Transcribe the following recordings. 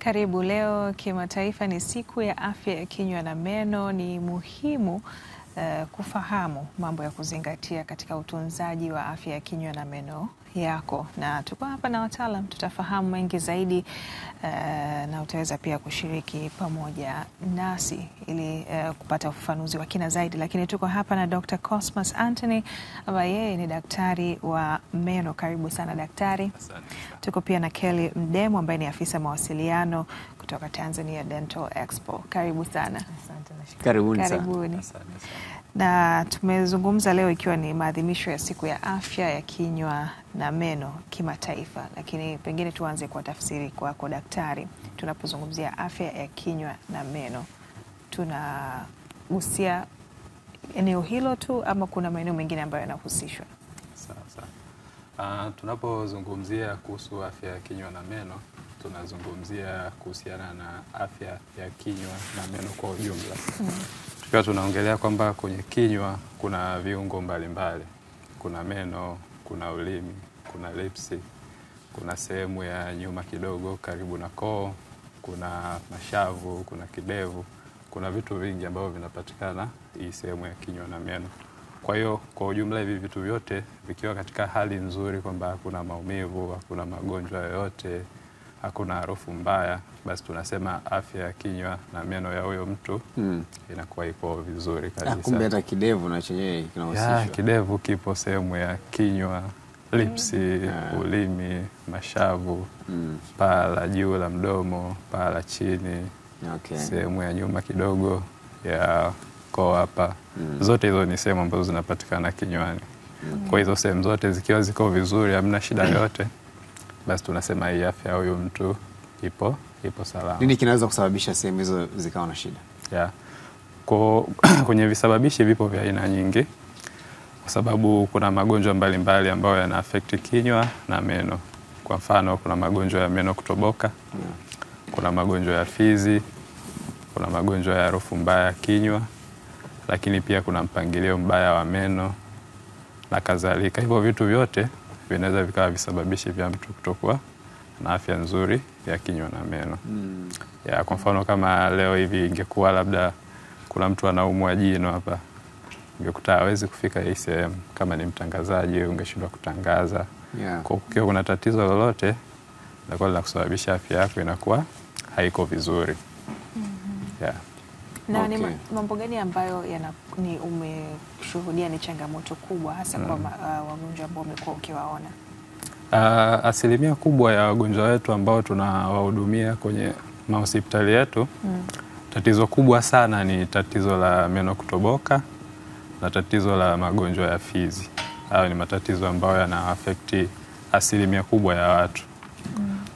Karibu. Leo kimataifa ni siku ya afya ya kinywa na meno. Ni muhimu kufahamu mambo ya kuzingatia katika utunzaji wa afya ya kinywa na meno yako, na tuko hapa na wataalam, tutafahamu mengi zaidi na utaweza pia kushiriki pamoja nasi ili kupata ufafanuzi wa kina zaidi. Lakini tuko hapa na Dr. Cosmas Anthony ambaye yeye ni daktari wa meno. Karibu sana daktari. Asante. Tuko pia na Kelly Mdemu ambaye ni afisa mawasiliano kutoka Tanzania Dental Expo. Karibu sana. Asante na Karibuni. Asante. Na tumezungumza leo ikiwa ni maadhimisho ya siku ya afya ya kinywa na meno kimataifa, lakini pengine tuanze kwa tafsiri kwako daktari. Tunapozungumzia afya ya kinywa na meno, tunagusia eneo hilo tu ama kuna maeneo mengine ambayo yanahusishwa? Sawa. Tunapozungumzia kuhusu afya ya kinywa na meno, tunazungumzia kuhusiana na afya ya kinywa na meno kwa ujumla. Tukiwa tunaongelea kwamba kwenye kinywa kuna viungo mbalimbali. Kuna meno, kuna ulimi, kuna lipsi, kuna sehemu ya nyuma kidogo karibu na koo, kuna mashavu, kuna kidevu, kuna vitu vingi ambavyo vinapatikana hii sehemu ya kinywa na meno. Kwa hiyo kwa ujumla hivi vitu vyote vikiwa katika hali nzuri, kwamba hakuna maumivu, hakuna magonjwa yoyote, hakuna harufu mbaya, basi tunasema afya ya kinywa na meno ya huyo mtu inakuwa iko vizuri kabisa. Kumbe hata kidevu na chenyewe kinahusishwa. Kidevu kipo sehemu ya kinywa, lipsi, ulimi, mashavu, paa la juu la mdomo, paa la chini, sehemu ya nyuma kidogo ya koo hapa. Zote hizo ni sehemu ambazo zinapatikana kinywani. Kwa hizo sehemu zote zikiwa ziko vizuri, hamna shida yoyote, basi tunasema hii afya huyu mtu ipo salama. Nini kinaweza kusababisha sehemu hizo zikawa na shida? Kwenye visababishi vipo vya aina nyingi, kwa sababu kuna magonjwa mbalimbali ambayo yana affect kinywa na meno. Kwa mfano, kuna magonjwa ya meno kutoboka, kuna magonjwa ya fizi, kuna magonjwa ya harufu mbaya ya kinywa, lakini pia kuna mpangilio mbaya wa meno na kadhalika. Hivyo vitu vyote vinaweza vikawa visababishi vya mtu kutokuwa na afya nzuri ya kinywa na meno. Kwa mfano, kama leo hivi ingekuwa labda kuna mtu anaumwa jino hapa, ungekuta hawezi kufika hii sehemu. Kama ni mtangazaji, ungeshindwa kutangaza. Kwa hiyo kuna tatizo lolote linakuwa linakusababisha afya yako inakuwa haiko vizuri. Na ni mambo gani ambayo umeshuhudia ni changamoto kubwa hasa kwa wagonjwa ambao umekuwa ukiwaona? Asilimia kubwa ya wagonjwa wetu ambao tunawahudumia kwenye mahospitali yetu, tatizo kubwa sana ni tatizo la meno kutoboka na tatizo la magonjwa ya fizi. Hayo ni matatizo ambayo yana affect asilimia kubwa ya watu.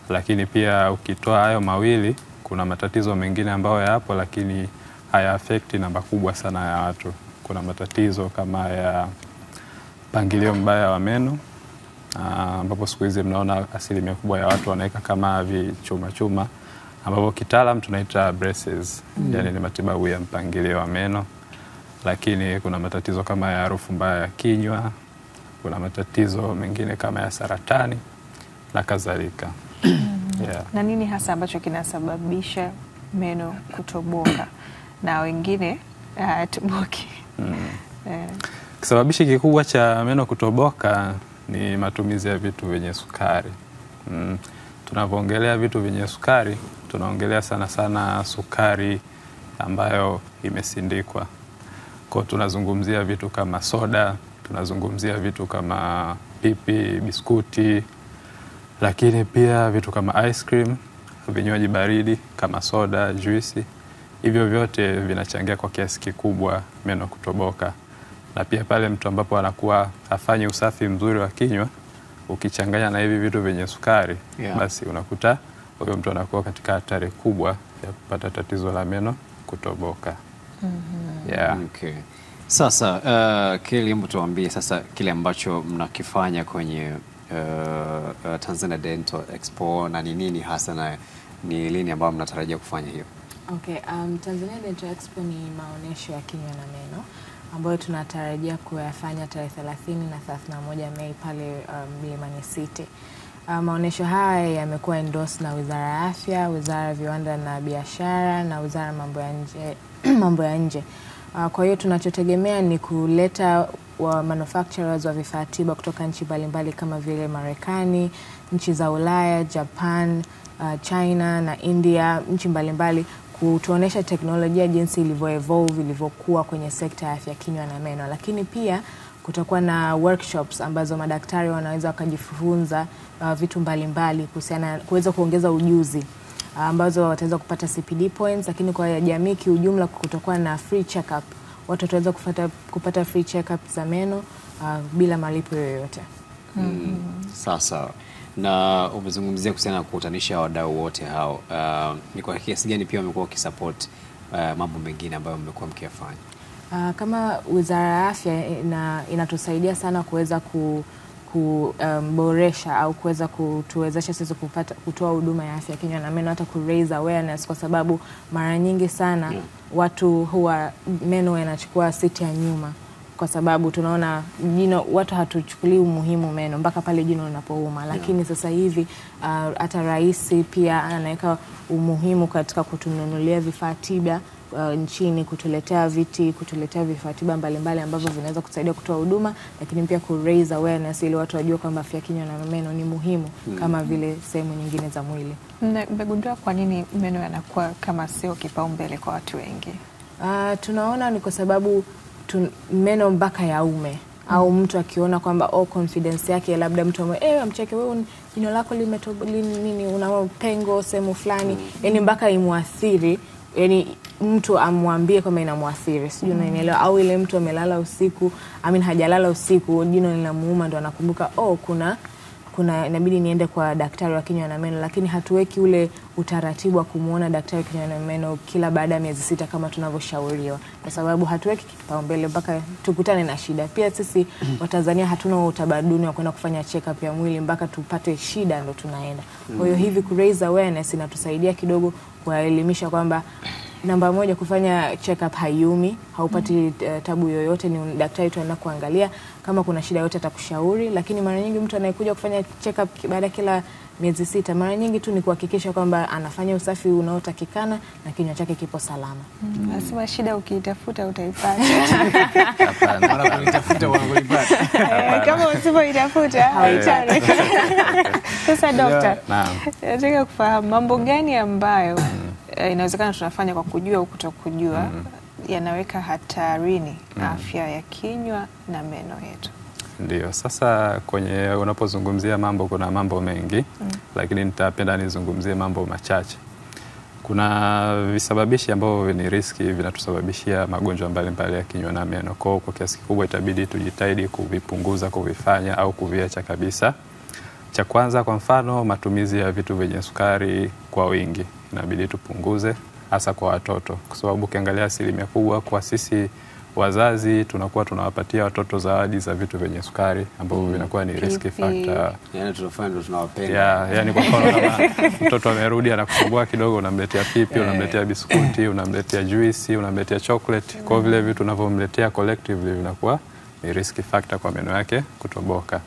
Lakini pia ukitoa hayo mawili, kuna matatizo mengine ambayo yapo lakini haya affect namba kubwa sana ya watu. Kuna matatizo kama ya mpangilio mbaya wa meno, ambapo siku hizi mnaona asilimia kubwa ya watu wanaweka kama vichuma, ambapo kitaalam tunaita braces. Yani ni matibabu ya mpangilio wa meno. Lakini kuna matatizo kama ya harufu mbaya ya kinywa, kuna matatizo mengine kama ya saratani na kadhalika. Na nini hasa ambacho kinasababisha meno kutoboka na wengine hayatoboki? Kisababishi kikubwa cha meno kutoboka ni matumizi ya vitu vyenye sukari. Tunapoongelea vitu vyenye sukari, tunaongelea sana sukari ambayo imesindikwa. Kwa tunazungumzia vitu kama soda, tunazungumzia vitu kama pipi, biskuti, lakini pia vitu kama ice cream, vinywaji baridi kama soda, juisi. Hivyo vyote vinachangia kwa kiasi kikubwa meno kutoboka. Na pia pale mtu ambapo anakuwa hafanyi usafi mzuri wa kinywa, ukichanganya na hivi vitu vyenye sukari, basi unakuta huyo mtu anakuwa katika hatari kubwa ya kupata tatizo la meno kutoboka. Sasa Kelly, hebu tuambie sasa kile ambacho mnakifanya kwenye Tanzania Dental Expo na ni nini hasa na ni lini ambayo mnatarajia kufanya hiyo? Tanzania Dental Expo ni maonyesho ya kinywa na meno ambayo tunatarajia kuyafanya tarehe 30 na 31 Mei pale Mlimani City. Maonesho haya yamekuwa endorsed na Wizara ya Afya, Wizara ya Viwanda na Biashara na Wizara ya Mambo ya Nje. Kwa hiyo tunachotegemea ni kuleta wa manufacturers wa vifaa tiba kutoka nchi mbalimbali kama vile Marekani, nchi za Ulaya, Japan, China na India, nchi mbalimbali, kutuonesha teknolojia jinsi ilivyoevolve, ilivyokuwa kwenye sekta ya afya kinywa na meno. Lakini pia kutakuwa na workshops ambazo madaktari wanaweza wakajifunza vitu mbalimbali kuweza kuongeza ujuzi, ambazo wataweza kupata CPD points. Lakini kwa jamii kiujumla kutakuwa na free check-up. Watu wataweza kupata free check-up za meno bila malipo yoyote. Sasa na umezungumzia kuhusiana na kukutanisha wadau wote hao, ni kwa kiasi gani pia wamekuwa wakisupport mambo mengine ambayo mmekuwa mkiyafanya? Kama Wizara ya Afya inatusaidia sana kuweza kuboresha au kuweza kutuwezesha sisi kutoa huduma ya afya kinywa na meno, hata ku raise awareness, kwa sababu mara nyingi sana watu huwa meno yanachukua siti ya nyuma, kwa sababu tunaona jino, watu hatuchukulii umuhimu meno mpaka pale jino linapouma. Lakini sasa hivi hata rais pia anaweka umuhimu katika kutununulia vifaa tiba nchini, kutuletea viti, kutuletea vifaa tiba mbalimbali ambavyo vinaweza kusaidia kutoa huduma, lakini pia ku raise awareness ili watu wajue kwamba afya kinywa na meno ni muhimu kama vile sehemu nyingine za mwili. Mmegundua kwa nini meno yanakuwa kama sio kipaumbele kwa watu wengi? Tunaona ni kwa sababu meno mpaka yaume au mtu akiona kwamba confidence yake, labda mtu amcheke, wewe jino lako nini, una pengo sehemu fulani, yani mpaka imuathiri, yani mtu amwambie kama inamuathiri, sijui unanielewa, au ile mtu amelala usiku, hajalala usiku, jino linamuuma, ndo anakumbuka kuna inabidi niende kwa daktari wa kinywa na meno. Lakini hatuweki ule utaratibu wa kumuona daktari wa kinywa na meno kila baada ya miezi 6 kama tunavyoshauriwa, kwa sababu hatuweki kipaumbele mpaka tukutane na shida. Pia sisi Watanzania hatuna utamaduni wa kwenda kufanya check up ya mwili mpaka tupate shida ndo tunaenda. Kwa hiyo hivi ku raise awareness inatusaidia kidogo kuwaelimisha kwamba namba moja, kufanya check up haiumi, haupati tabu yoyote, ni daktari tu anaenda kuangalia, kama kuna shida yote atakushauri. Lakini mara nyingi mtu anayekuja kufanya check up baada kila miezi 6, mara nyingi tu ni kuhakikisha kwamba anafanya usafi unaotakikana na kinywa chake kipo salama. Nasema shida ukiitafuta utaipata. Hapana, mara kuitafuta wanakuipata. Kama usipoitafuta haitani. Sasa daktari, nataka kufahamu mambo gani ambayo inawezekana tunafanya kwa kujua au kutokujua yanaweka hatarini afya ya kinywa na meno yetu? Ndio, sasa kwenye unapozungumzia mambo, kuna mambo mengi lakini nitapenda nizungumzie mambo machache. Kuna visababishi ambavyo ni riski, vinatusababishia magonjwa mbalimbali ya kinywa na meno. Kwa kiasi kikubwa itabidi tujitahidi kuvipunguza, kuvifanya au kuviacha kabisa. Cha kwanza, kwa mfano, matumizi ya vitu vyenye sukari kwa wingi inabidi tupunguze, hasa kwa watoto, kwa sababu ukiangalia asilimia kubwa kwa sisi wazazi tunakuwa tunawapatia watoto zawadi za vitu vyenye sukari ambavyo vinakuwa ni risk factor. Yani tunafanya ndo tunawapenda. Yani kwa mfano kama mtoto amerudi anakusumbua kidogo, unamletea pipi, unamletea biskuti, unamletea juisi, unamletea chocolate. Kwa vile vitu unavyomletea collectively vinakuwa ni risk factor kwa meno yake kutoboka.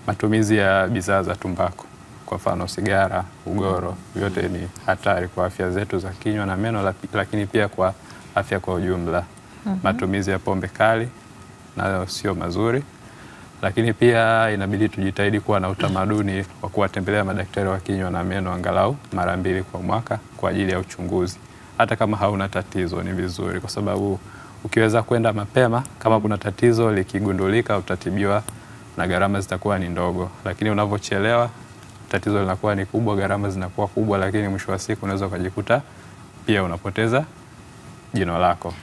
Matumizi ya bidhaa za tumbako, kwa mfano sigara, ugoro, vyote ni hatari kwa afya zetu za kinywa na meno, lakini pia kwa afya kwa ujumla. Matumizi ya pombe kali nayo sio mazuri, lakini pia inabidi tujitahidi kuwa na utamaduni wa kuwatembelea madaktari wa kinywa na meno angalau mara 2 kwa mwaka kwa ajili ya uchunguzi. Hata kama hauna tatizo ni vizuri, kwa sababu ukiweza kwenda mapema, kama kuna tatizo likigundulika, utatibiwa na gharama zitakuwa ni ndogo. Lakini unavyochelewa, tatizo linakuwa ni kubwa, gharama zinakuwa kubwa, lakini mwisho wa siku unaweza kujikuta pia unapoteza jino lako.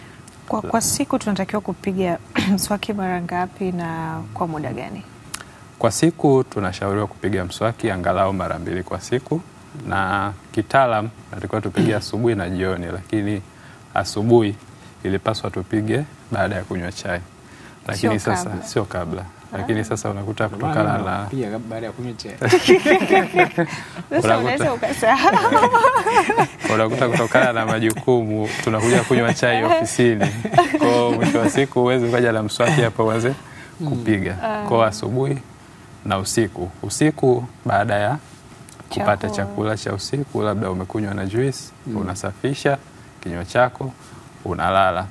Kwa siku tunatakiwa kupiga mswaki mara ngapi na kwa muda gani? Kwa siku tunashauriwa kupiga mswaki angalau mara 2 kwa siku, na kitaalam tunatakiwa tupige asubuhi na jioni, lakini asubuhi ilipaswa tupige baada ya kunywa chai. Lakini sasa sio kabla. Lakini sasa unakuta kutokana na pia baada ya kunywa chai. Sasa unaweza ukasahau. Unakuta kutokana na majukumu tunakuja kunywa chai ofisini. Kwa mwisho wa siku huwezi ukaja na mswaki hapa uanze kupiga. Kwa asubuhi na usiku baada ya kupata chakula cha usiku, labda umekunywa na juice, unasafisha kinywa chako, unalala,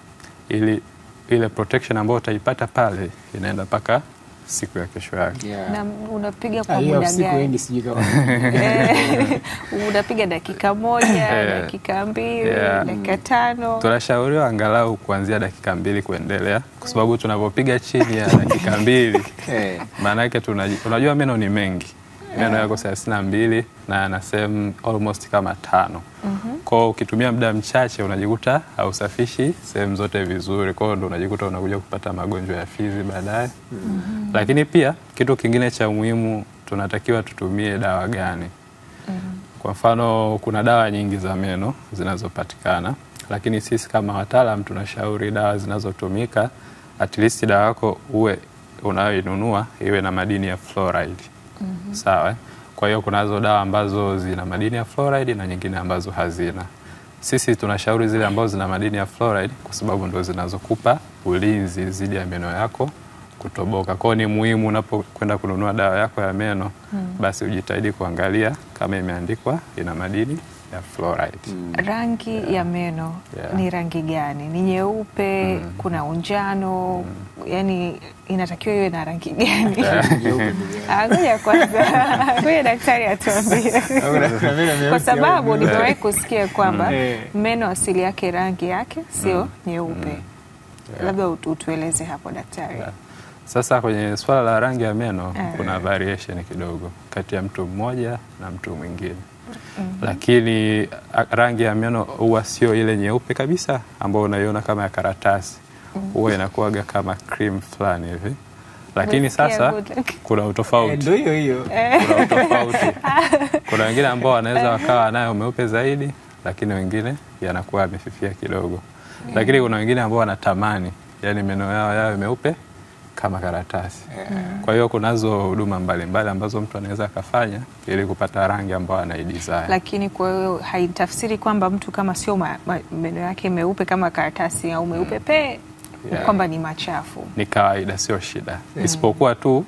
ili ile protection ambayo utaipata pale inaenda mpaka siku ya kesho yake. Na unapiga kwa muda gani? Unapiga dakika 1, dakika 2, dakika 5? Tunashauriwa angalau kuanzia dakika 2 kuendelea, kwa sababu tunapopiga chini ya dakika 2 maana yake unajua meno ni mengi. Meno yako 32 na na sehemu almost kama 5. Kwa hiyo ukitumia muda mchache unajikuta hausafishi sehemu zote vizuri. Kwa hiyo ndo unajikuta unakuja kupata magonjwa ya fizi baadaye. Lakini pia kitu kingine cha muhimu, tunatakiwa tutumie dawa gani. Kwa mfano kuna dawa nyingi za meno zinazopatikana, lakini sisi kama wataalamu tunashauri dawa zinazotumika at least dawa yako uwe unayoinunua iwe na madini ya fluoride. Sawa. Kwa hiyo kunazo dawa ambazo zina madini ya fluoride na nyingine ambazo hazina. Sisi tunashauri zile ambazo zina madini ya fluoride kwa sababu ndo zinazokupa ulinzi dhidi ya meno yako kutoboka. Kwa hiyo ni muhimu unapokwenda kununua dawa yako ya meno basi ujitahidi kuangalia kama imeandikwa ina madini ya fluoride. Rangi ya meno ni rangi gani? Ni nyeupe, kuna unjano, yani inatakiwa iwe na rangi gani? Ngoja kwanza, ngoja daktari atuambie. Kwa sababu nimewahi kusikia kwamba meno asili yake rangi yake sio nyeupe. Labda utueleze hapo daktari. Sasa kwenye swala la rangi ya meno kuna variation kidogo kati ya mtu mmoja na mtu mwingine. Lakini rangi ya meno huwa sio ile nyeupe kabisa ambayo unaiona kama ya karatasi. Huwa inakuwaga kama cream fulani hivi. Lakini sasa kuna utofauti. Ndio hiyo. Kuna utofauti. Kuna wengine ambao wanaweza wakawa nayo meupe zaidi, lakini wengine yanakuwa yamefifia kidogo. Lakini kuna wengine ambao wanatamani yani meno yao yawe meupe kama karatasi. Kwa hiyo kunazo huduma mbalimbali ambazo mtu anaweza akafanya ili kupata rangi ambayo anaidesign. Lakini kwa hiyo haitafsiri kwamba mtu kama sio meno yake meupe kama karatasi au meupe kwamba ni machafu. Ni kawaida, sio shida. Isipokuwa tu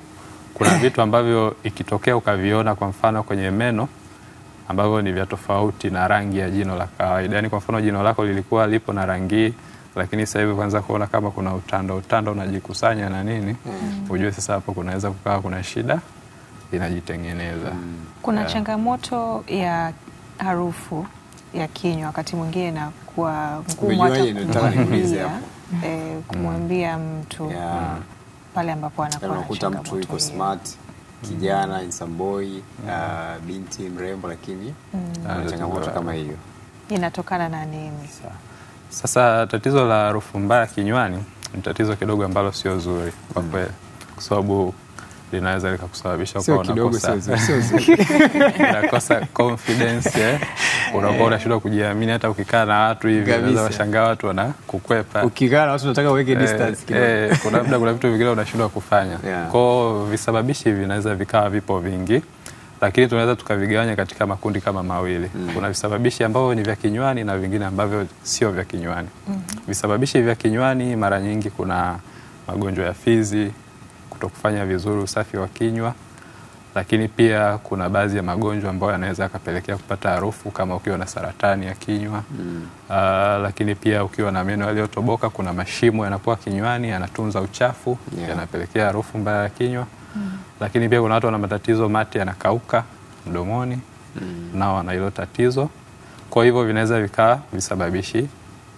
kuna vitu ambavyo ikitokea ukaviona kwa mfano kwenye meno ambavyo ni vya tofauti na rangi ya jino la kawaida. Yaani kwa mfano jino lako lilikuwa lipo na rangi, lakini sasa hivi kwanza kuona kama kuna utando unajikusanya na nini, ujue sasa hapo kunaweza kukawa kuna shida inajitengeneza. Kuna changamoto ya harufu ya kinywa wakati mwingine na kuwa ngumu hata kumwambia mtu pale ambapo anakuwa unakuta mtu yuko smart, kijana, handsome boy, binti mrembo, lakini changamoto kama hiyo inatokana na nini? Sasa tatizo la harufu mbaya kinywani ni tatizo kidogo ambalo sio zuri kwa kweli, kwa sababu linaweza likakusababisha kwa unakosa confidence, unakuwa unashindwa kujiamini. Hata ukikaa na watu hivi unaweza washangaa watu wanakukwepa. Ukikaa na watu unataka uweke distance kidogo. Kuna vitu vingine unashindwa kufanya. Kwa visababishi vinaweza vikawa vipo vingi, lakini tunaweza tukavigawanya katika makundi kama mawili. Kuna visababishi ambavyo ni vya kinywani na vingine ambavyo sio vya kinywani. Visababishi vya kinywani mara nyingi kuna magonjwa ya fizi, kutokufanya vizuri usafi wa kinywa, lakini pia kuna baadhi ya magonjwa ambayo yanaweza yakapelekea kupata harufu kama ukiwa na saratani ya kinywa. Lakini pia ukiwa na meno yaliyotoboka, kuna mashimo yanakuwa kinywani yanatunza uchafu, yanapelekea harufu mbaya ya kinywa. Lakini pia kuna watu wana matatizo mate yanakauka mdomoni, nao wana hilo tatizo. Kwa hivyo vinaweza vikawa visababishi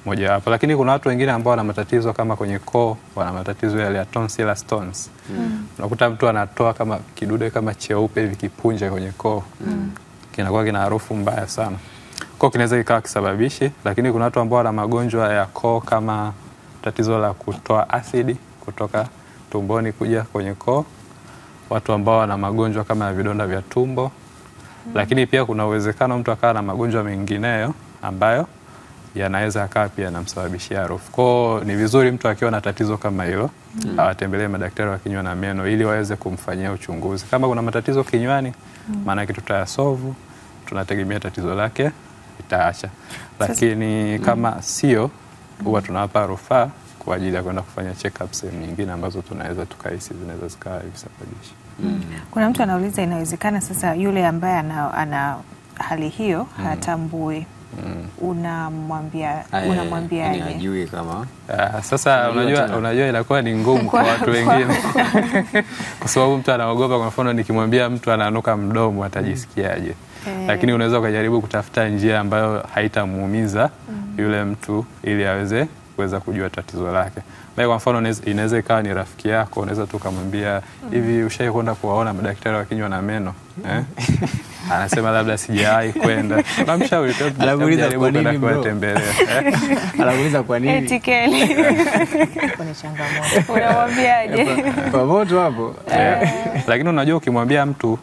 moja wapo. Lakini kuna watu wengine ambao wana matatizo kama kwenye koo, wana matatizo yale ya tonsillar stones. Unakuta mtu anatoa kama kidude kama cheupe hivi kipunje kwenye koo. Kinakuwa kina harufu mbaya sana. Kwa kinaweza kikawa kisababishi. Lakini kuna watu ambao wana magonjwa ya koo kama tatizo la kutoa asidi kutoka tumboni kuja kwenye koo. Watu ambao wana magonjwa kama ya vidonda vya tumbo. Lakini pia kuna uwezekano mtu akawa na magonjwa mengineyo ambayo yanaweza akawa pia yanamsababishia harufu. Kwa ni vizuri mtu akiwa na tatizo kama hilo awatembelee madaktari wa kinywa na meno ili waweze kumfanyia uchunguzi. Kama kuna matatizo kinywani, maana yake tutayasolve, tunategemea tatizo lake itaacha. Lakini kama sio, huwa tunawapa rufaa kwa ajili ya kwenda kufanya check up sehemu nyingine ambazo tunaweza tukahisi zinaweza zikawa visababisha. Kuna mtu anauliza, inawezekana sasa yule ambaye ana hali hiyo hatambui, unamwambiaje? Hajui kama sasa unajua inakuwa ni ngumu kwa watu wengine kwa sababu mtu anaogopa. Kwa mfano nikimwambia mtu ananuka mdomo atajisikiaje? Lakini unaweza ukajaribu kutafuta njia ambayo haitamuumiza yule mtu ili aweze kuweza kujua tatizo lake. Kwa mfano inaweza ikawa ni rafiki yako, unaweza tu kumwambia hivi, ushawahi kwenda kuwaona madaktari wa kinywa na meno? Anasema labda sijawahi kwenda. Unamshauri tu anamuuliza kwa nini kuwatembelea. Anamuuliza kwa nini? Eti Kelly. Kuna changamoto. Unamwambiaje? Kwa moto hapo. Lakini unajua ukimwambia mtu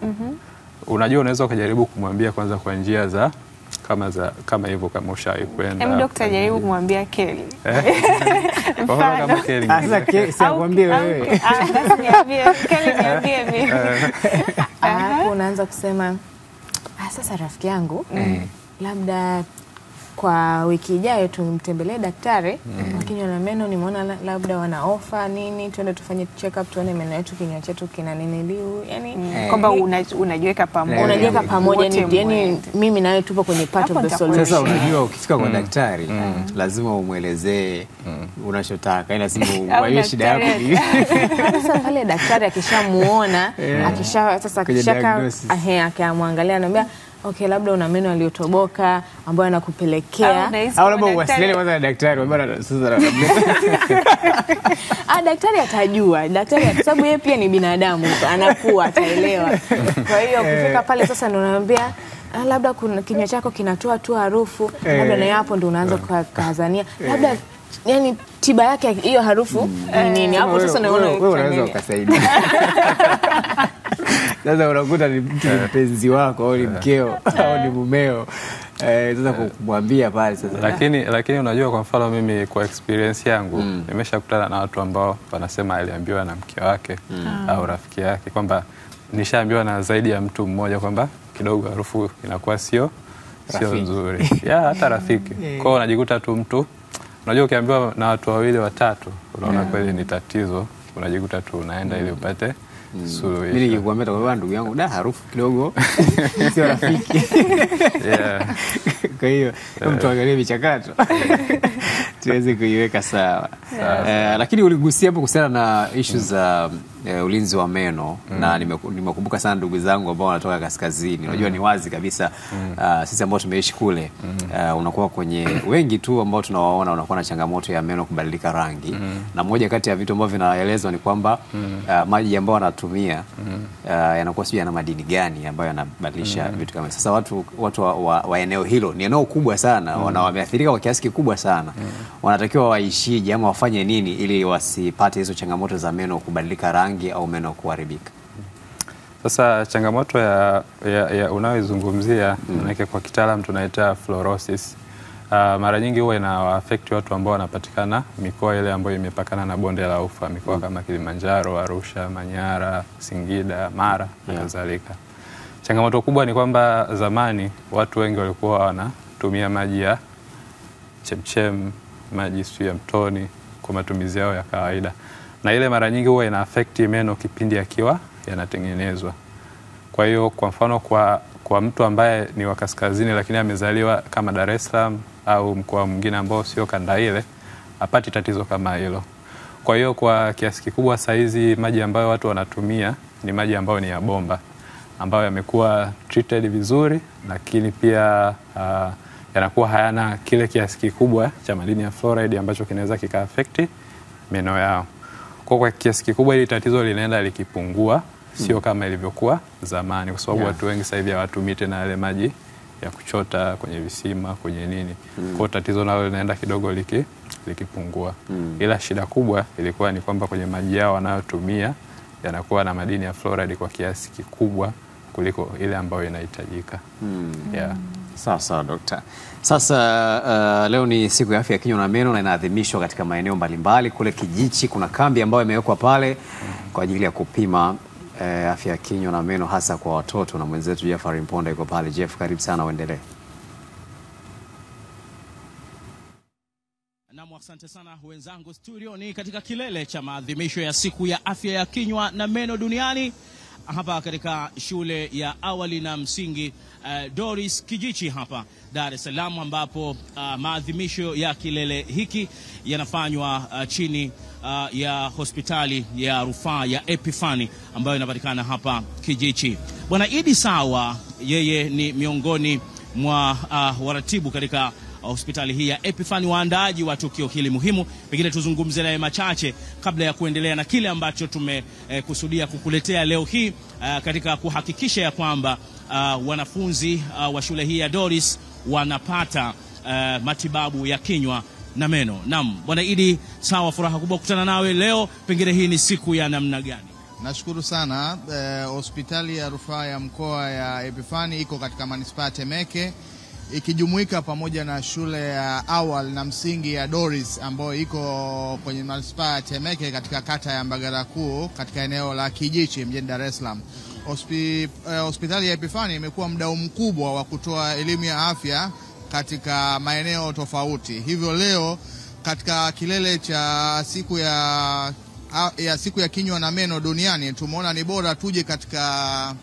unajua unaweza ukajaribu kumwambia kwanza kwa njia za kama hivyo, kama ushawahi kwenda. Daktari jaribu kumwambia Kelly. Kama Kelly. Sasa sikwambie wewe. Basi niambie Kelly, niambie mimi. Hapo unaanza kusema sasa rafiki yangu labda kwa wiki ijayo tumtembelee daktari wa kinywa na meno, nimeona labda wana offer nini, twende tufanye check up tuone meno yetu, kinywa chetu kina nini liu, yani kwamba unajiweka pamoja, yani mimi nawe tupo kwenye part of the solution. Sasa unajua ukifika kwa daktari lazima umuelezee unachotaka, yani lazima uwaye shida yako ni sasa pale daktari akishamuona akiamwangalia anambia okay, labda una meno yaliyotoboka ambayo yanakupelekea au labda uwasiliane kwanza na daktari bwana. Sasa daktari atajua, kwa sababu yeye pia ni binadamu, anakuwa ataelewa. Kwa hiyo ukifika pale sasa ndio unaambia labda kuna kinywa chako kinatoa tu harufu, labda na hapo ndio unaanza kukazania labda yani tiba yake hiyo harufu ni nini. Hapo sasa naona wewe unaweza ukasaidia. Sasa unakuta ni mtu mpenzi wako au ni mkeo au ni mumeo, sasa kumwambia pale sasa. Lakini unajua, kwa mfano mimi kwa experience yangu nimeshakutana na watu ambao wanasema aliambiwa na mke wake au rafiki yake, kwamba nishaambiwa na zaidi ya mtu mmoja kwamba kidogo harufu inakuwa sio nzuri. Hata rafiki. Kwa hiyo unajikuta tu mtu, unajua ukiambiwa na watu wawili watatu unaona kweli ni tatizo, unajikuta tu unaenda ili upate suluhisho. Mimi nikikwambia kwa ndugu yangu harufu kidogo sio rafiki. Kwa hiyo mtu angalie michakato tuweze kuiweka sawa. Lakini uligusia hapo kuhusiana na issues za ulinzi wa meno na nimekumbuka sana ndugu zangu ambao wanatoka kaskazini. Unajua ni wazi kabisa sisi ambao tumeishi kule unakuwa kwenye wengi tu ambao tunawaona wanakuwa na changamoto ya meno kubadilika rangi. Na moja kati ya vitu ambavyo vinaelezwa ni kwamba maji ambayo wanatumia yanakuwa sio yana madini gani ambayo yanabadilisha vitu kama. Sasa watu wa eneo hilo, ni eneo kubwa sana, wameathirika kwa kiasi kikubwa sana. Wanatakiwa waishije ama wafanye nini ili wasipate hizo changamoto za meno kubadilika rangi au meno kuharibika? Sasa changamoto ya unaoizungumzia manake kwa kitaalamu tunaita fluorosis. Mara nyingi huwa ina-affect watu ambao wanapatikana mikoa ile ambayo imepakana na bonde la Ufa, mikoa kama Kilimanjaro, Arusha, Manyara, Singida, Mara na kadhalika. Changamoto kubwa ni kwamba zamani watu wengi walikuwa wanatumia maji ya chemchem, maji ya mtoni kwa matumizi yao ya kawaida. Na ile mara nyingi huwa ina-affect meno kipindi yakiwa yanatengenezwa. Kwa hiyo kwa mfano kwa mtu ambaye ni wa kaskazini lakini amezaliwa kama Dar es Salaam au mkoa mwingine ambao sio kanda ile, hapati tatizo kama hilo. Kwa hiyo kwa kiasi kikubwa saizi maji ambayo watu wanatumia ni maji ambayo ni ya bomba, ambayo yamekuwa treated vizuri, lakini pia yanakuwa hayana kile kiasi kikubwa cha madini ya fluoride ambacho kinaweza kika-affect meno yao. Kwa kiasi kikubwa hili tatizo linaenda likipungua, sio kama ilivyokuwa zamani, kwa sababu watu wengi sasa hivi hawatumii tena yale maji ya kuchota kwenye visima, kwenye nini. Kwa tatizo nalo linaenda kidogo likipungua. Ila shida kubwa ilikuwa ni kwamba kwenye maji yao wanayotumia yanakuwa na madini ya fluoride kwa kiasi kikubwa kuliko ile ambayo inahitajika. Sawa Dokta. Sasa leo ni siku ya afya ya kinywa na meno na inaadhimishwa katika maeneo mbalimbali. Kule Kijichi kuna kambi ambayo imewekwa pale kwa ajili ya kupima afya ya kinywa na meno hasa kwa watoto, na mwenzetu Jeffrey Mponda yuko pale. Jeff, karibu sana, uendelee. asante sana wenzangu studio. Ni katika kilele cha maadhimisho ya siku ya afya ya kinywa na meno duniani hapa katika shule ya awali na msingi Doris Kijichi hapa Dar es Salaam, ambapo maadhimisho ya kilele hiki yanafanywa chini ya hospitali ya rufaa ya Epifani ambayo inapatikana hapa Kijichi. Bwana Idi Sawa, yeye ni miongoni mwa waratibu katika hospitali hii ya Epifani, waandaaji wa tukio hili muhimu. Pengine tuzungumze naye machache kabla ya kuendelea na kile ambacho tumekusudia kukuletea leo hii katika kuhakikisha ya kwamba wanafunzi wa shule hii ya Doris wanapata matibabu ya kinywa na meno. Naam, Bwana Idi Sawa, furaha kubwa kukutana nawe leo. Pengine hii ni siku ya namna gani? Nashukuru sana. Hospitali ya rufaa ya mkoa ya Epifani iko katika manispaa ya Temeke, ikijumuika pamoja na shule ya awali na msingi ya Doris ambayo iko kwenye manispaa ya Temeke katika kata ya Mbagala Kuu katika eneo la Kijichi mjini Dar es Salaam. Hospitali ya Epifani imekuwa mdau mkubwa wa kutoa elimu ya afya katika maeneo tofauti. Hivyo leo katika kilele cha siku ya kinywa na meno duniani, tumeona ni bora tuje katika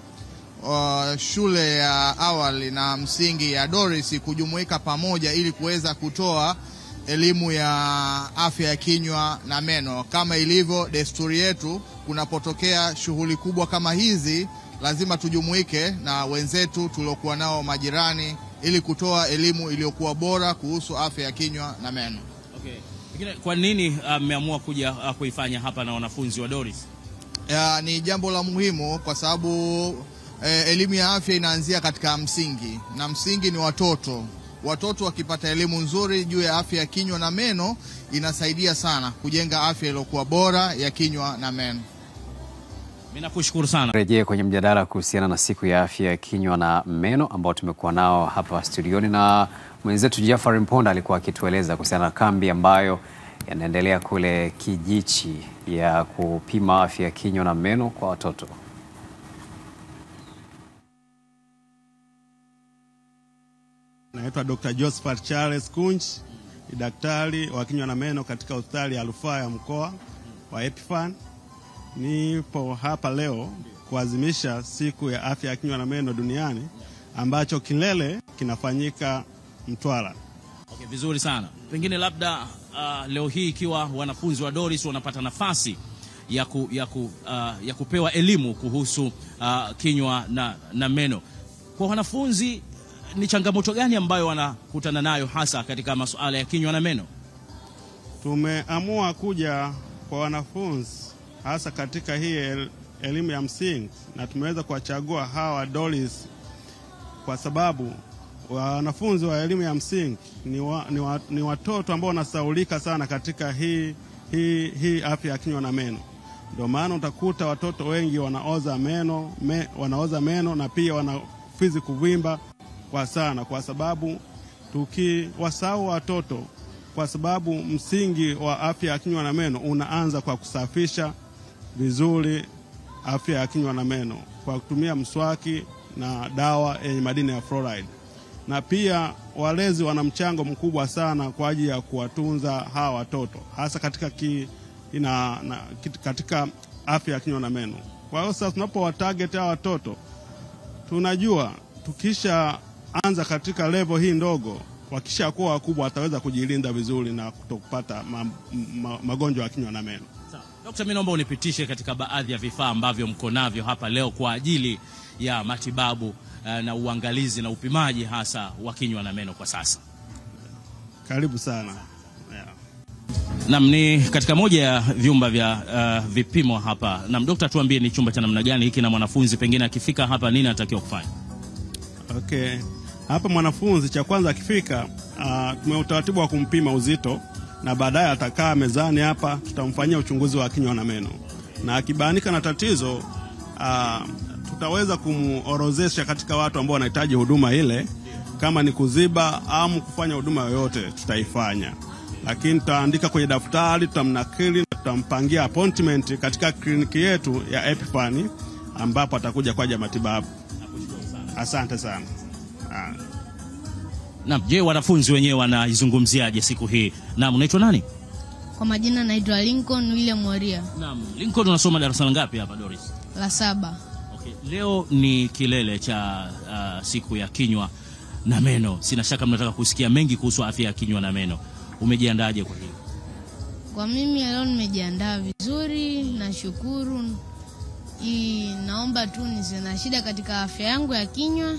shule ya awali na msingi ya Doris kujumuika pamoja ili kuweza kutoa elimu ya afya ya kinywa na meno. Kama ilivyo desturi yetu, kunapotokea shughuli kubwa kama hizi lazima tujumuike na wenzetu tuliokuwa nao majirani ili kutoa elimu iliyokuwa bora kuhusu afya ya kinywa na meno. Okay. Kwa nini mmeamua kuja kuifanya hapa na wanafunzi wa Doris? Ni jambo la muhimu kwa sababu elimu ya afya inaanzia katika msingi, na msingi ni watoto. Watoto wakipata elimu nzuri juu ya afya ya kinywa na meno inasaidia sana kujenga afya iliyokuwa bora ya kinywa na meno. Mimi nakushukuru sana. Rejea kwenye mjadala kuhusiana na siku ya afya ya kinywa na meno ambao tumekuwa nao hapa studioni, na mwenzetu Jafari Mponda alikuwa akitueleza kuhusiana na kambi ambayo yanaendelea kule Kijichi ya kupima afya ya kinywa na meno kwa watoto. Naitwa Dr. Josephat Charles Kunch, ni daktari wa kinywa na meno katika hospitali ya rufaa ya mkoa wa Epifani. Nipo hapa leo kuadhimisha siku ya afya ya kinywa na meno duniani ambacho kilele kinafanyika Mtwara. Okay, vizuri sana. Pengine labda leo hii ikiwa wanafunzi wa Doris wanapata nafasi ya kupewa elimu kuhusu kinywa na meno, kwa wanafunzi ni changamoto gani ambayo wanakutana nayo hasa katika masuala ya kinywa na meno? Tumeamua kuja kwa wanafunzi hasa katika hii elimu ya msingi, na tumeweza kuwachagua hawa Doris kwa sababu wanafunzi wa elimu ya msingi ni watoto ambao wanasaulika sana katika hii afya ya kinywa na meno. Ndio maana utakuta watoto wengi wanaoza meno na pia wanafizi kuvimba kwa sana, kwa sababu tukiwasahau watoto, kwa sababu msingi wa afya ya kinywa na meno unaanza kwa kusafisha vizuri afya ya kinywa na meno kwa kutumia mswaki na dawa yenye madini ya fluoride. Na pia walezi wana mchango mkubwa sana kwa ajili ya kuwatunza hawa watoto hasa katika afya ya kinywa na meno. Kwa hiyo sasa tunapowatarget hawa watoto, tunajua tukisha anza katika level hii ndogo, wakisha kuwa wakubwa wataweza kujilinda vizuri na kutokupata magonjwa ya kinywa na meno. Sawa. Daktari, mimi naomba unipitishe katika baadhi ya vifaa ambavyo mko navyo hapa leo kwa ajili ya matibabu na uangalizi na upimaji hasa wa kinywa na meno kwa sasa. Karibu sana. Naam, ni katika moja ya vyumba vya vipimo hapa. Naam, daktari, tuambie ni chumba cha namna gani hiki, na mwanafunzi pengine akifika hapa nini anatakiwa kufanya? Okay. Hapa mwanafunzi cha kwanza akifika, tumeutaratibu wa kumpima uzito, na baadaye atakaa mezani hapa, tutamfanyia uchunguzi wa kinywa na meno. Na akibainika na tatizo, tutaweza kumuorozesha katika watu ambao wanahitaji huduma ile. Kama ni kuziba au kufanya huduma yoyote tutaifanya. Lakini tutaandika kwenye daftari, tutamnakili na tutampangia appointment katika kliniki yetu ya Epifani ambapo atakuja kwa ajili ya matibabu. Asante sana. Naam, je, wanafunzi wenyewe wanaizungumziaje siku hii? Naam, unaitwa nani? Kwa majina naitwa Lincoln William Waria. Naam, Lincoln unasoma darasa ngapi hapa Doris? La 7. Okay, leo ni kilele cha siku ya kinywa na meno. Sina shaka mnataka kusikia mengi kuhusu afya ya kinywa na meno. Umejiandaje kwa hili? Kwa mimi leo nimejiandaa vizuri, nashukuru. Naomba tu nisiwe na shida katika afya yangu ya kinywa.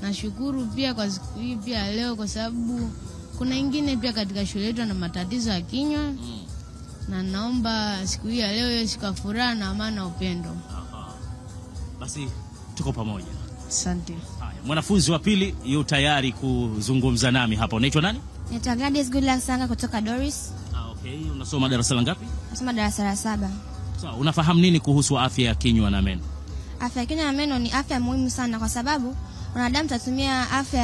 Nashukuru pia kwa siku hii pia leo, kwa sababu kuna wengine pia katika shule yetu na matatizo ya kinywa. Na naomba siku hii ya leo iwe siku ya furaha na amani na upendo. Basi tuko pamoja. Asante. Haya, mwanafunzi wa pili yu tayari kuzungumza nami hapa. Unaitwa nani? Naitwa Gladys Goodluck Sanga kutoka Doris. Okay, unasoma darasa ngapi? Nasoma darasa la 7. Sawa, unafahamu nini kuhusu afya ya kinywa na meno? Afya ya kinywa na meno ni afya muhimu sana, kwa sababu wanadamu tatumia afya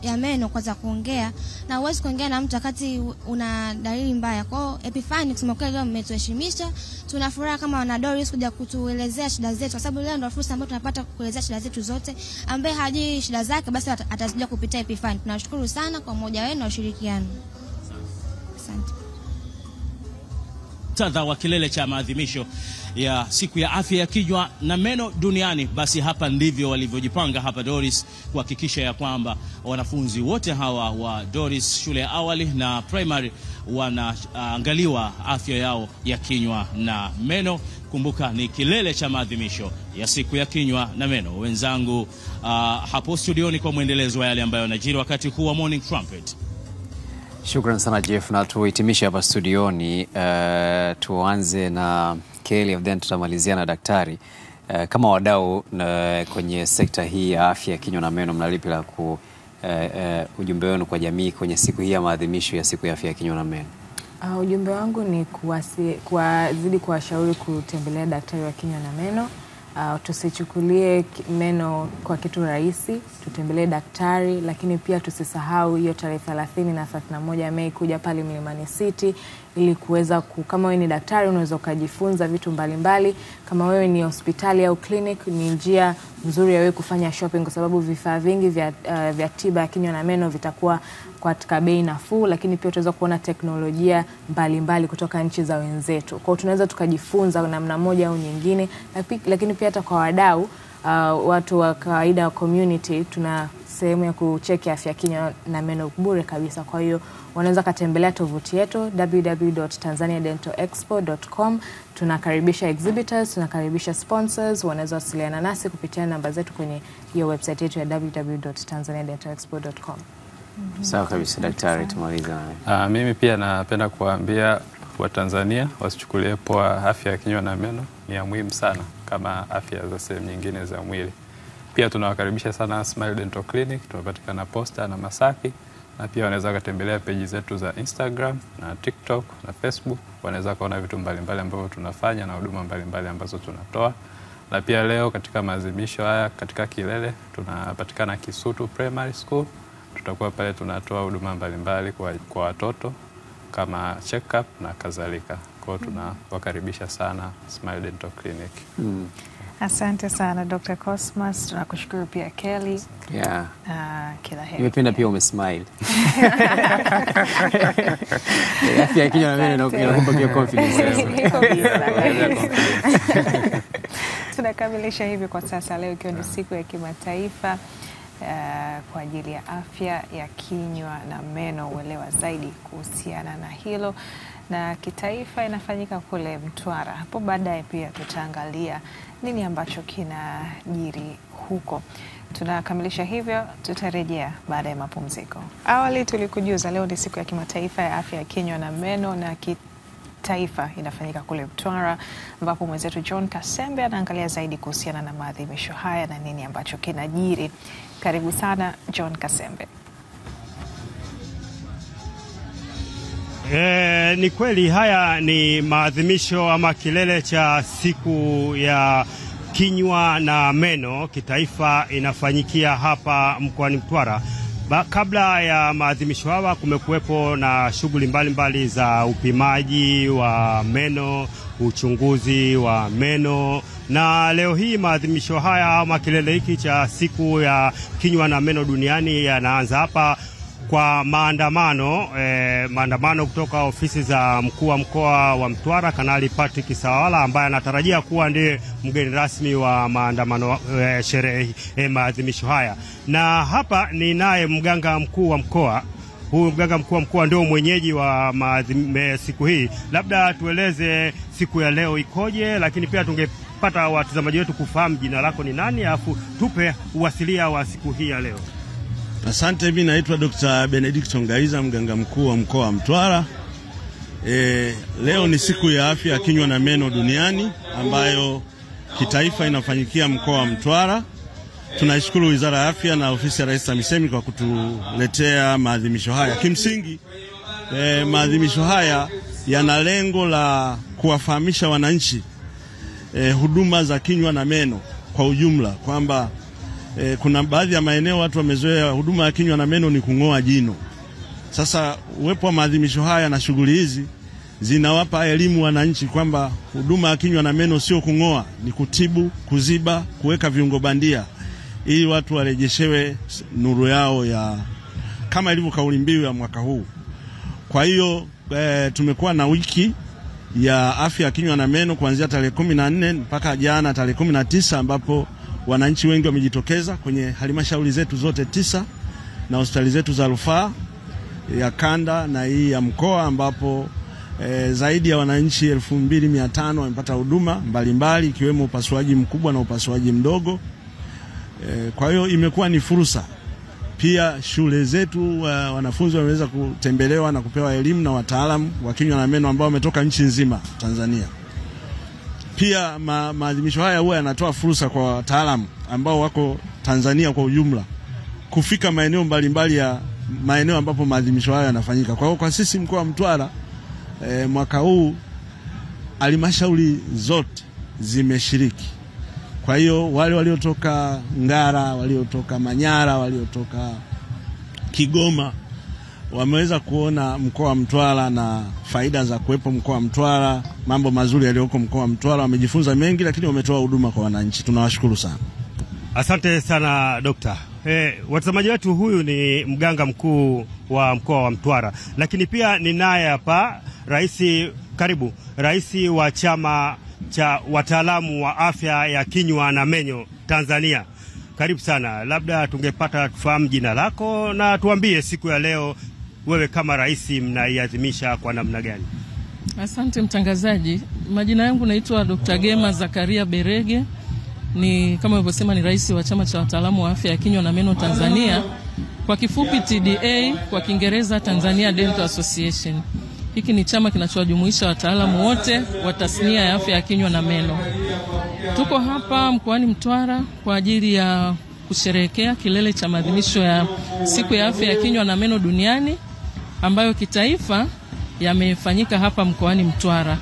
ya meno kwa kuongea, na huwezi kuongea na mtu wakati una dalili mbaya. Kwa hiyo Epiphany kusema kweli leo mmetuheshimisha. Tunafuraha kama wana Doris kuja kutuelezea shida zetu, kwa sababu leo ndio fursa ambayo tunapata kuelezea shida zetu zote. Ambaye hajui shida zake basi atazijua kupitia Epiphany. Tunashukuru sana kwa umoja wenu na ushirikiano. Asante. Muktadha wa kilele cha maadhimisho ya siku ya afya ya kinywa na meno duniani, basi hapa ndivyo walivyojipanga hapa Doris kuhakikisha ya kwamba wanafunzi wote hawa wa Doris shule ya awali na primary wanaangaliwa afya yao ya kinywa na meno. Kumbuka ni kilele cha maadhimisho ya siku ya kinywa na meno. Wenzangu hapo studioni kwa mwendelezo wa yale ambayo yanajiri wakati huu wa Morning Trumpet. Shukran sana Jeff, na tuhitimishe hapa studioni. Tuanze na Kelly, then tutamalizia na daktari. Kama wadau kwenye sekta hii ya afya ya kinywa na meno, mnalipi la ujumbe wenu kwa jamii kwenye siku hii ya maadhimisho ya siku ya afya ya kinywa na meno? Ujumbe wangu ni kuwazidi kuwashauri kutembelea daktari wa kinywa na meno. Tusichukulie meno kwa kitu rahisi, tutembelee daktari, lakini pia tusisahau hiyo tarehe 30 na 31 Mei kuja pale Mlimani City ili kuweza kama wewe ni daktari unaweza kujifunza vitu mbalimbali. Kama wewe ni hospitali au clinic, ni njia nzuri ya wewe kufanya shopping, kwa sababu vifaa vingi vya tiba ya kinywa na meno vitakuwa katika bei nafuu, lakini pia utaweza kuona teknolojia mbalimbali kutoka nchi za wenzetu. Kwa hiyo tunaweza tukajifunza namna moja au nyingine, lakini pia hata kwa wadau, watu wa kawaida wa community, tuna sehemu ya kucheki afya ya kinywa na meno bure kabisa. Kwa hiyo wanaweza katembelea tovuti yetu www.tanzaniadentalexpo.com. Tunakaribisha exhibitors, tunakaribisha sponsors. Wanaweza wasiliana nasi kupitia namba zetu kwenye hiyo website yetu ya www.tanzaniadentalexpo.com. Sawa kabisa daktari, tumaliza. Mimi pia napenda kuambia Watanzania wasichukulie poa afya ya kinywa na meno. Ni ya muhimu sana kama afya za sehemu nyingine za mwili. Pia tunawakaribisha sana Smile Dental Clinic, tunapatikana Posta na Masaki, na pia wanaweza kutembelea page zetu za Instagram na TikTok na Facebook. Wanaweza kuona vitu mbalimbali ambavyo tunafanya na huduma mbalimbali ambazo tunatoa. Na pia leo katika maadhimisho haya katika kilele tunapatikana Kisutu Primary School. Tutakuwa pale tunatoa huduma mbalimbali kwa watoto kama check-up na kadhalika. Kwa hiyo tunawakaribisha sana Smile Dental Clinic. Asante sana Dr. Cosmas, tunakushukuru pia Kelly. Yeah. Kila heri. Nimependa pia umesmile. Afya ya kinywa na meno inakupa pia confidence. Tunakamilisha hivi kwa sasa leo ikiwa ni siku ya kimataifa kwa ajili ya afya ya kinywa na meno, uelewa zaidi kuhusiana na hilo, na kitaifa inafanyika kule Mtwara. Hapo baadaye pia tutaangalia nini ambacho kinajiri huko. Tunakamilisha hivyo, tutarejea baada ya mapumziko. Awali tulikujuza leo ni siku ya kimataifa ya afya ya kinywa na meno, na kitaifa inafanyika kule Mtwara, ambapo mwenzetu John Kasembe anaangalia zaidi kuhusiana na maadhimisho haya na nini ambacho kinajiri. Karibu sana John Kasembe. Ni kweli haya ni maadhimisho ama kilele cha siku ya kinywa na meno kitaifa inafanyikia hapa mkoani Mtwara. Kabla ya maadhimisho haya kumekuwepo na shughuli mbalimbali za upimaji wa meno, uchunguzi wa meno, na leo hii maadhimisho haya ama kilele hiki cha siku ya kinywa na meno duniani yanaanza hapa kwa maandamano kutoka ofisi za mkuu wa mkoa wa Mtwara Kanali Patrick Sawala, ambaye anatarajia kuwa ndiye mgeni rasmi wa maandamano sherehe maadhimisho haya. Na hapa ni naye mganga mkuu wa mkoa. Huyu mganga mkuu wa mkoa ndio mwenyeji wa siku hii. Labda tueleze siku ya leo ikoje, lakini pia tungepata watazamaji wetu kufahamu jina lako ni nani, afu tupe uwasilia wa siku hii ya leo. Asante, mimi naitwa Dr. Benedict Ngaiza, mganga mkuu wa mkoa wa Mtwara. Leo ni siku ya afya ya kinywa na meno duniani ambayo kitaifa inafanyikia mkoa wa Mtwara. Tunaishukuru Wizara ya Afya na Ofisi ya Rais TAMISEMI kwa kutuletea maadhimisho haya. Kimsingi maadhimisho haya yana lengo la kuwafahamisha wananchi huduma za kinywa na meno kwa ujumla, kwamba kuna baadhi ya maeneo watu wamezoea huduma ya kinywa na meno ni kung'oa jino. Sasa uwepo wa maadhimisho haya na shughuli hizi zinawapa elimu wananchi kwamba huduma ya kinywa na meno sio kung'oa, ni kutibu, kuziba, kuweka viungo bandia ili watu warejeshewe nuru yao ya kama ilivyo kauli mbiu ya mwaka huu. Kwa hiyo tumekuwa na wiki ya afya ya kinywa na meno kuanzia tarehe 14 mpaka jana tarehe 19, ambapo wananchi wengi wamejitokeza kwenye halmashauri zetu zote 9 na hospitali zetu za rufaa ya kanda na hii ya mkoa, ambapo zaidi ya wananchi 2500 wamepata huduma mbalimbali ikiwemo upasuaji mkubwa na upasuaji mdogo. Kwa hiyo imekuwa ni fursa. Pia shule zetu wanafunzi wameweza kutembelewa na kupewa elimu na wataalamu wa kinywa na meno ambao wametoka nchi nzima Tanzania. Pia maadhimisho haya huwa yanatoa fursa kwa wataalamu ambao wako Tanzania kwa ujumla kufika maeneo mbalimbali ya maeneo ambapo maadhimisho haya yanafanyika. Kwa hiyo kwa sisi mkoa wa Mtwara mwaka huu halmashauri zote zimeshiriki. Kwa hiyo wale waliotoka Ngara, waliotoka Manyara, waliotoka Kigoma wameweza kuona mkoa wa Mtwara na faida za kuwepo mkoa wa Mtwara, mambo mazuri yaliyoko mkoa wa Mtwara. Wamejifunza mengi, lakini wametoa huduma kwa wananchi. Tunawashukuru sana. Asante sana Dokta. Watazamaji wetu, huyu ni mganga mkuu wa mkoa wa Mtwara, lakini pia ni naye hapa rais wa chama cha wataalamu wa afya ya kinywa na meno Tanzania. Karibu sana. Labda tungepata tufahamu jina lako na tuambie siku ya leo wewe kama rais mnaiadhimisha kwa namna gani? Asante mtangazaji. Majina yangu naitwa Dr. Gema Zakaria Berege. Ni kama ulivyosema, ni rais wa chama cha wataalamu wa afya ya kinywa na meno Tanzania, kwa kifupi TDA, kwa Kiingereza Tanzania Dental Association. Hiki ni chama kinachowajumuisha wataalamu wote wa tasnia ya afya ya kinywa na meno. Tuko hapa mkoani Mtwara kwa ajili ya kusherehekea kilele cha maadhimisho ya siku ya afya ya kinywa na meno duniani ambayo kitaifa yamefanyika hapa mkoani Mtwara.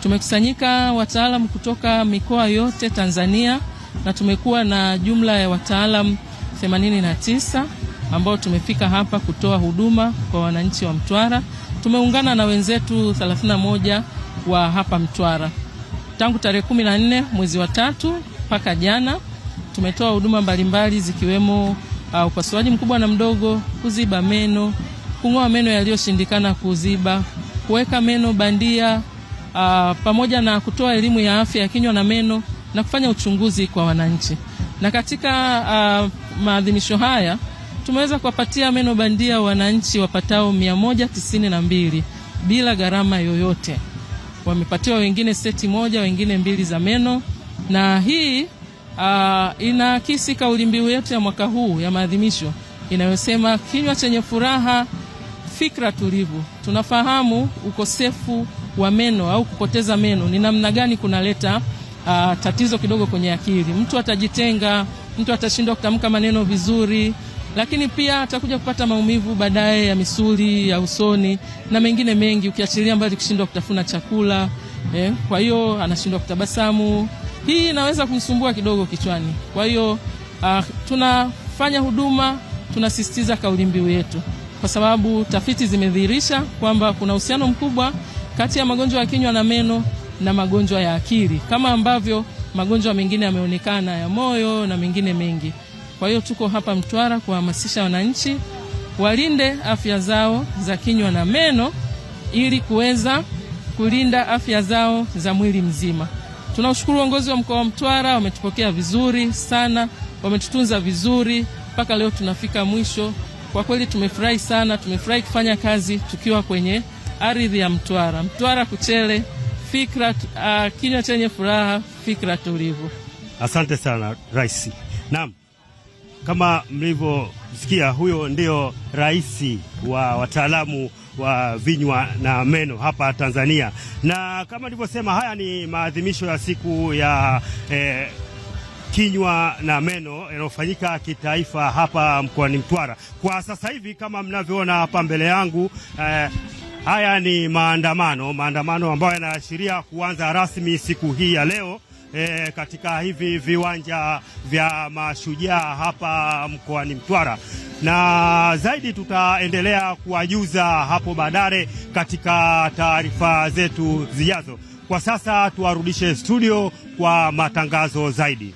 Tumekusanyika wataalamu kutoka mikoa yote Tanzania na tumekuwa na jumla ya wataalamu 89 ambao tumefika hapa kutoa huduma kwa wananchi wa Mtwara. Tumeungana na wenzetu 31 wa hapa Mtwara. Tangu tarehe 14 mwezi wa 3 mpaka jana tumetoa huduma mbalimbali zikiwemo upasuaji mkubwa na mdogo, kuziba meno, kung'oa meno yaliyoshindikana kuziba, kuweka meno bandia, pamoja na kutoa elimu ya afya ya kinywa na meno na kufanya uchunguzi kwa wananchi. Na katika maadhimisho haya tumeweza kuwapatia meno bandia wananchi wapatao 192 bila gharama yoyote. Wamepatiwa wengine seti moja, wengine 2 za meno, na hii inaakisi kauli mbiu yetu ya mwaka huu ya maadhimisho inayosema kinywa chenye furaha, fikra tulivu. Tunafahamu ukosefu wa meno au kupoteza meno ni namna gani kunaleta tatizo kidogo kwenye akili. Mtu atajitenga, mtu atashindwa kutamka maneno vizuri, lakini pia atakuja kupata maumivu baadaye ya misuli ya usoni na mengine mengi, ukiachilia mbali kushindwa kutafuna chakula. Kwa hiyo anashindwa kutabasamu. Hii inaweza kumsumbua kidogo kichwani. Kwa hiyo tunafanya huduma, tunasisitiza kauli mbiu yetu kwa sababu tafiti zimedhihirisha kwamba kuna uhusiano mkubwa kati ya magonjwa ya kinywa na meno na magonjwa ya akili, kama ambavyo magonjwa mengine yameonekana ya moyo na mengine mengi. Kwa hiyo tuko hapa Mtwara kuhamasisha wananchi walinde afya zao za kinywa na meno ili kuweza kulinda afya zao za mwili mzima. Tunashukuru uongozi wa mkoa wa Mtwara, wametupokea vizuri sana, wametutunza vizuri mpaka leo tunafika mwisho. Kwa kweli tumefurahi sana, tumefurahi kufanya kazi tukiwa kwenye ardhi ya Mtwara. Mtwara Kuchele, fikra kinywa chenye furaha, fikra tulivu. Asante sana Rais. Naam, kama mlivyosikia, huyo ndio rais wa wataalamu wa vinywa na meno hapa Tanzania. Na kama nilivyosema, haya ni maadhimisho ya siku ya kinywa na meno yanayofanyika kitaifa hapa mkoani Mtwara. Kwa sasa hivi kama mnavyoona hapa mbele yangu, haya ni maandamano ambayo yanaashiria kuanza rasmi siku hii ya leo katika hivi viwanja vya Mashujaa hapa mkoani Mtwara. Na zaidi tutaendelea kuwajuza hapo baadaye katika taarifa zetu zijazo. Kwa sasa tuwarudishe studio kwa matangazo zaidi.